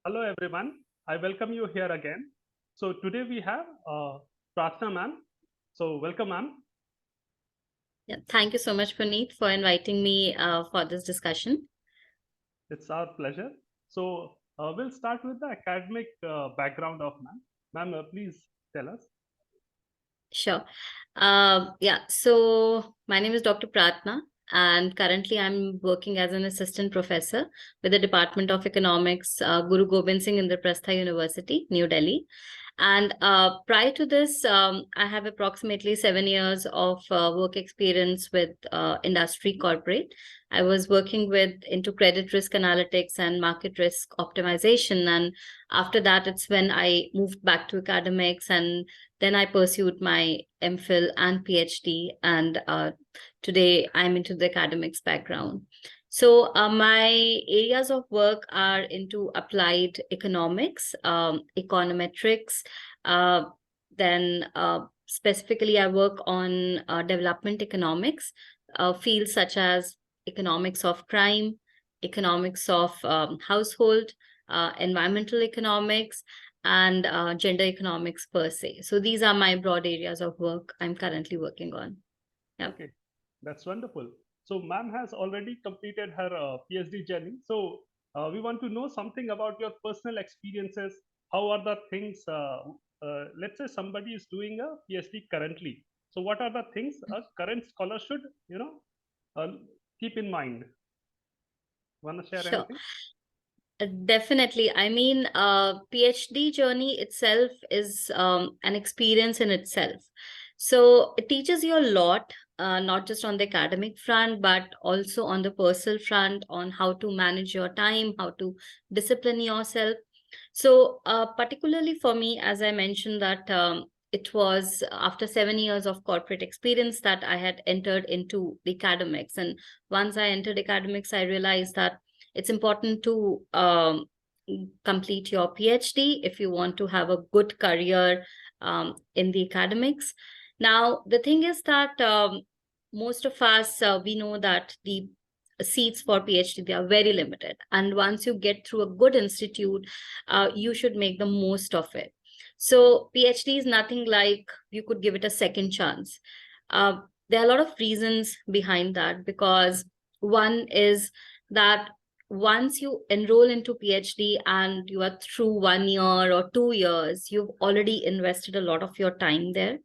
Hello everyone, I welcome you here again. So today we have Prarthna ma'am. So welcome ma'am. Yeah, thank you so much, Puneet, for inviting me for this discussion. It's our pleasure. So we'll start with the academic background of ma'am. Ma'am, please tell us. Sure. So my name is Dr. Pratna, and currently I'm working as an assistant professor with the Department of Economics, Guru Gobind Singh Indraprastha University, New Delhi. And prior to this, I have approximately 7 years of work experience with industry corporate. I was working with into credit risk analytics and market risk optimization. And after that, it's when I moved back to academics, and then I pursued my MPhil and PhD. And today I'm into the academics background. So my areas of work are into applied economics, econometrics. Uh, then specifically, I work on development economics, fields such as economics of crime, economics of household, environmental economics, and gender economics per se. So these are my broad areas of work I'm currently working on. Yeah. Okay, that's wonderful. So ma'am has already completed her PhD journey. So we want to know something about your personal experiences. How are the things? Let's say somebody is doing a PhD currently. So what are the things a current scholar should, uh, keep in mind? Want to share Sure. anything? Definitely. I mean, PhD journey itself is an experience in itself. So it teaches you a lot, not just on the academic front, but also on the personal front, on how to manage your time, how to discipline yourself. So, particularly for me, as I mentioned, that it was after 7 years of corporate experience that I had entered into the academics. And once I entered academics, I realized that it's important to complete your PhD if you want to have a good career in the academics. Now, the thing is that most of us, we know that the seats for PhD, they are very limited. And once you get through a good institute, you should make the most of it. So PhD is nothing like you could give it a second chance. There are a lot of reasons behind that, because one is that once you enroll into PhD and you are through 1 year or 2 years, you've already invested a lot of your time there.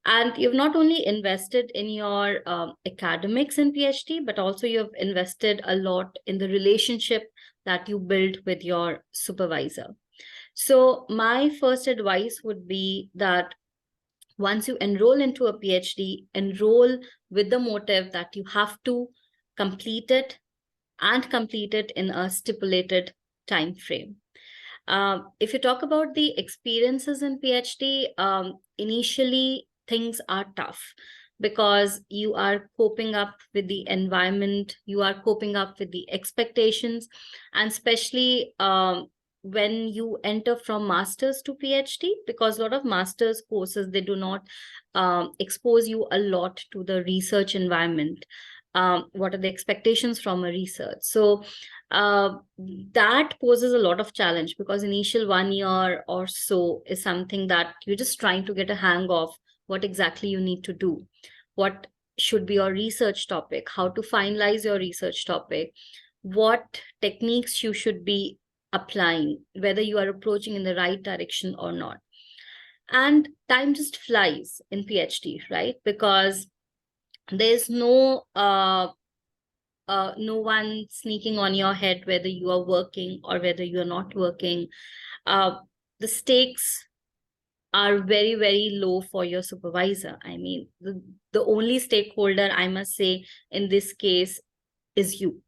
And you've not only invested in your academics in PhD, but also you've invested a lot in the relationship that you build with your supervisor. So, my first advice would be that once you enroll into a PhD, enroll with the motive that you have to complete it and complete it in a stipulated time frame. If you talk about the experiences in PhD, initially things are tough because you are coping up with the environment, you are coping up with the expectations, and especially when you enter from masters to PhD, because a lot of masters courses, they do not expose you a lot to the research environment. What are the expectations from a research? So that poses a lot of challenge, because initial 1 year or so is something that you're just trying to get a hang of what exactly you need to do, what should be your research topic, how to finalize your research topic, what techniques you should be applying, whether you are approaching in the right direction or not. And time just flies in PhD, right? Because there's no one sneaking on your head whether you are working or whether you are not working. The stakes are very, very low for your supervisor. I mean, the only stakeholder, I must say, in this case is you.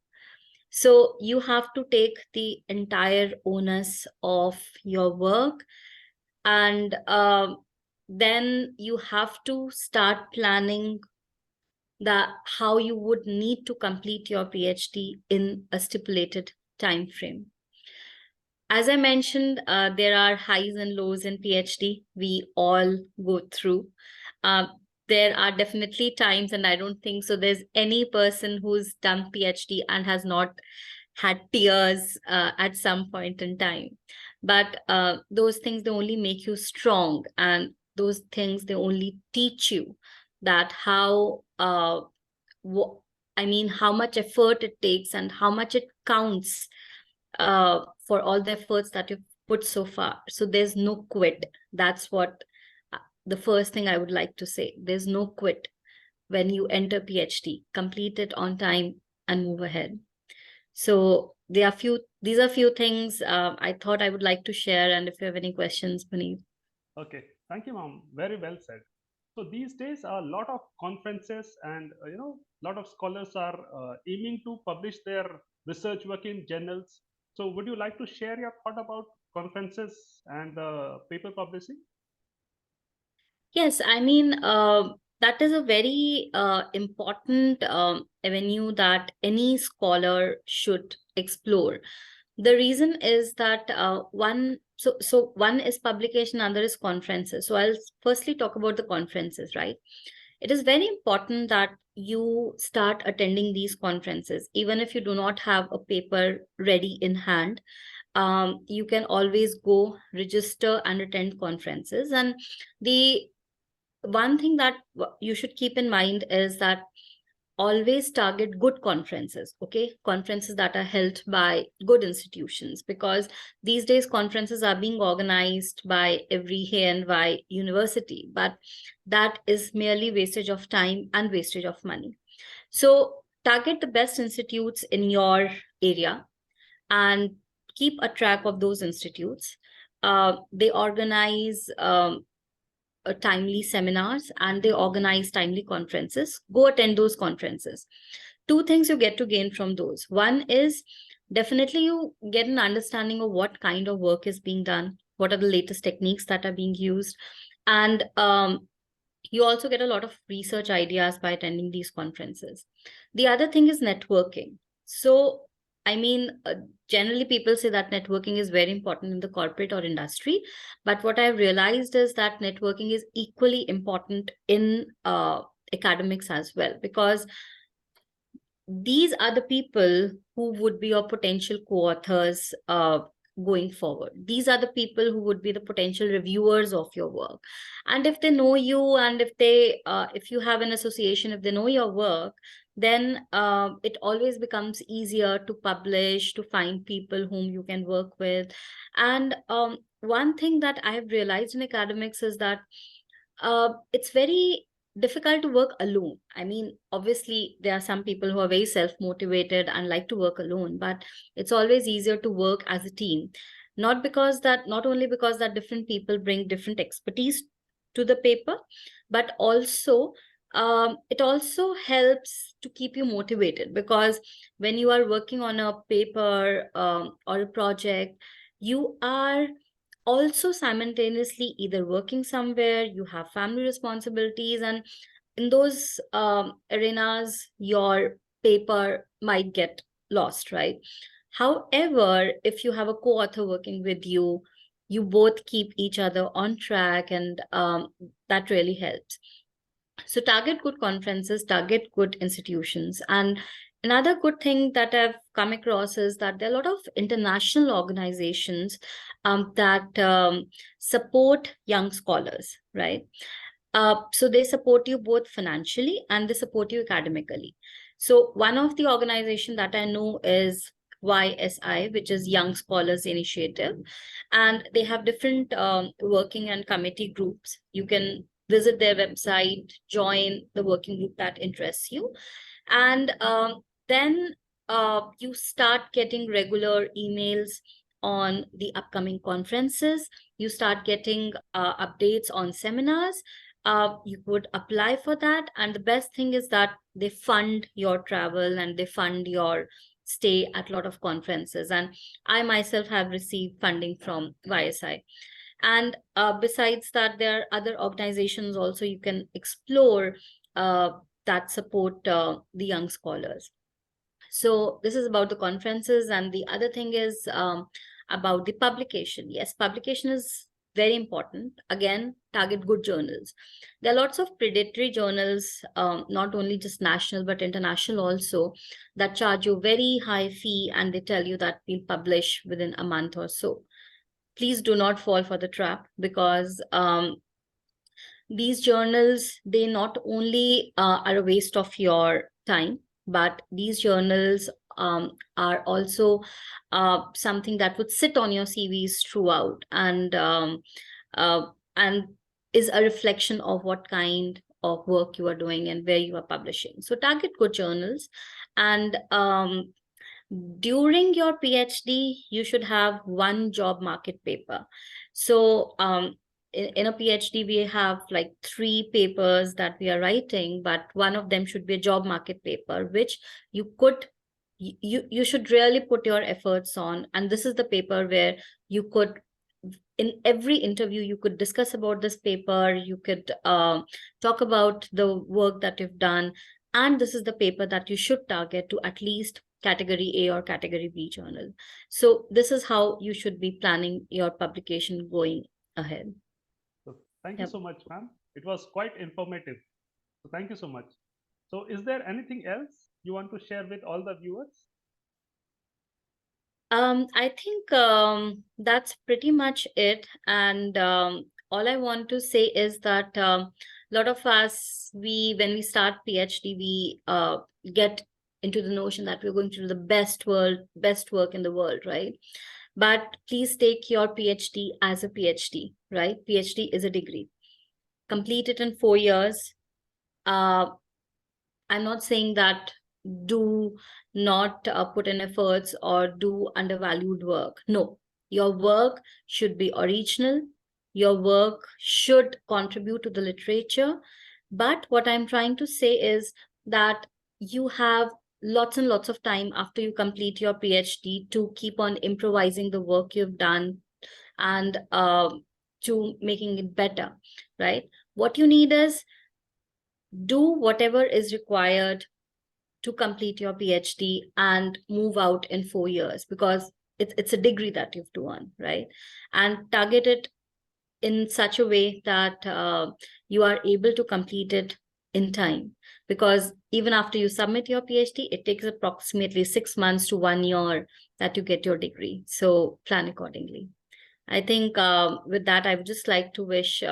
So you have to take the entire onus of your work, and then you have to start planning the how you would need to complete your PhD in a stipulated time frame. As I mentioned, there are highs and lows in PhD. We all go through. Uh, there are definitely times, and I don't think so there's any person who's done PhD and has not had tears at some point in time. But those things, they only make you strong, and those things, they only teach you that how I mean, how much effort it takes and how much it counts for all the efforts that you've put so far. So there's no quit. That's what the first thing I would like to say. There's no quit when you enter PhD. Complete it on time and move ahead. So these are few things I thought I would like to share. And if you have any questions, Puneet. Okay, thank you, ma'am. Very well said. So these days, a lot of conferences and lot of scholars are aiming to publish their research work in journals. So would you like to share your thought about conferences and paper publishing? Yes, I mean, that is a very important avenue that any scholar should explore. The reason is that one is publication, other is conferences. So I'll firstly talk about the conferences, right? It is very important that you start attending these conferences, even if you do not have a paper ready in hand. You can always go register and attend conferences. And the one thing that you should keep in mind is that always target good conferences, okay? Conferences that are held by good institutions, because these days conferences are being organized by every here and by university, but that is merely wastage of time and wastage of money. So target the best institutes in your area and keep a track of those institutes. They organize timely seminars, and they organize timely conferences. Go attend those conferences. Two things you get to gain from those. One is definitely you get an understanding of what kind of work is being done, what are the latest techniques that are being used, and you also get a lot of research ideas by attending these conferences. The other thing is networking. So, I mean, generally people say that networking is very important in the corporate or industry. But what I've realized is that networking is equally important in academics as well, because these are the people who would be your potential co-authors going forward. These are the people who would be the potential reviewers of your work. And if they know you, and if you have an association, if they know your work, then it always becomes easier to publish, to find people whom you can work with. And one thing that I have realized in academics is that it's very difficult to work alone. I mean, obviously, there are some people who are very self-motivated and like to work alone, but it's always easier to work as a team. Not only because that different people bring different expertise to the paper, but also it also helps to keep you motivated, because when you are working on a paper or a project, you are also simultaneously either working somewhere, you have family responsibilities, and in those arenas, your paper might get lost, right? However, if you have a co-author working with you, you both keep each other on track, and that really helps. So target good conferences, target good institutions. And another good thing that I've come across is that there are a lot of international organizations that support young scholars, right? So they support you both financially and they support you academically. So one of the organization that I know is YSI, which is Young Scholars Initiative, and they have different working and committee groups. You can visit their website, join the working group that interests you, and then you start getting regular emails on the upcoming conferences. You start getting updates on seminars. You could apply for that. And the best thing is that they fund your travel and they fund your stay at a lot of conferences. And I myself have received funding from YSI. And besides that, there are other organizations also you can explore that support the young scholars. So this is about the conferences. And the other thing is about the publication. Yes, publication is very important. Again, target good journals. There are lots of predatory journals, not only just national but international also, that charge you very high fee, and they tell you that we'll publish within a month or so. Please do not fall for the trap, because these journals, they not only are a waste of your time, but these journals are also something that would sit on your CVs throughout, uh, and is a reflection of what kind of work you are doing and where you are publishing. So target good journals. And during your PhD, you should have one job market paper. So in a PhD, we have like 3 papers that we are writing, but one of them should be a job market paper, which you should really put your efforts on. And this is the paper where you could, in every interview, you could discuss about this paper, you could talk about the work that you've done. And this is the paper that you should target to at least category A or category B journal. So this is how you should be planning your publication going ahead. So thank you Yep. so much, ma'am. It was quite informative. So thank you so much. So is there anything else you want to share with all the viewers? I think that's pretty much it. And all I want to say is that a lot of us, when we start PhD, we get into the notion that we're going to do the best work in the world, right? But please take your PhD as a PhD, right? PhD is a degree. Complete it in 4 years. I'm not saying that do not put in efforts or do undervalued work. No, your work should be original. Your work should contribute to the literature. But what I'm trying to say is that you have lots and lots of time after you complete your PhD to keep on improvising the work you've done, and to making it better, right? What you need is do whatever is required to complete your PhD and move out in 4 years, because it's a degree that you've to earn, right? And target it in such a way that you are able to complete it in time, because even after you submit your PhD, it takes approximately 6 months to 1 year that you get your degree. So plan accordingly. I think with that, I would just like to wish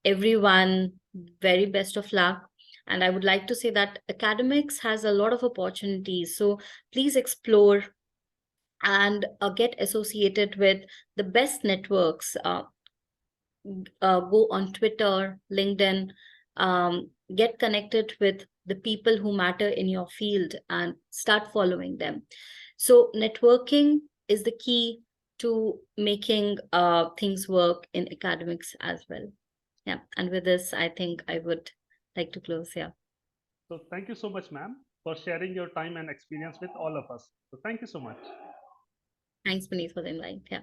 everyone very best of luck. And I would like to say that academics has a lot of opportunities. So please explore and get associated with the best networks. Go on Twitter, LinkedIn, get connected with the people who matter in your field and start following them. So networking is the key to making things work in academics as well. Yeah. And with this, I think I would like to close. Yeah. So thank you so much, ma'am, for sharing your time and experience with all of us. So thank you so much. Thanks, Puneet, for the invite. Yeah.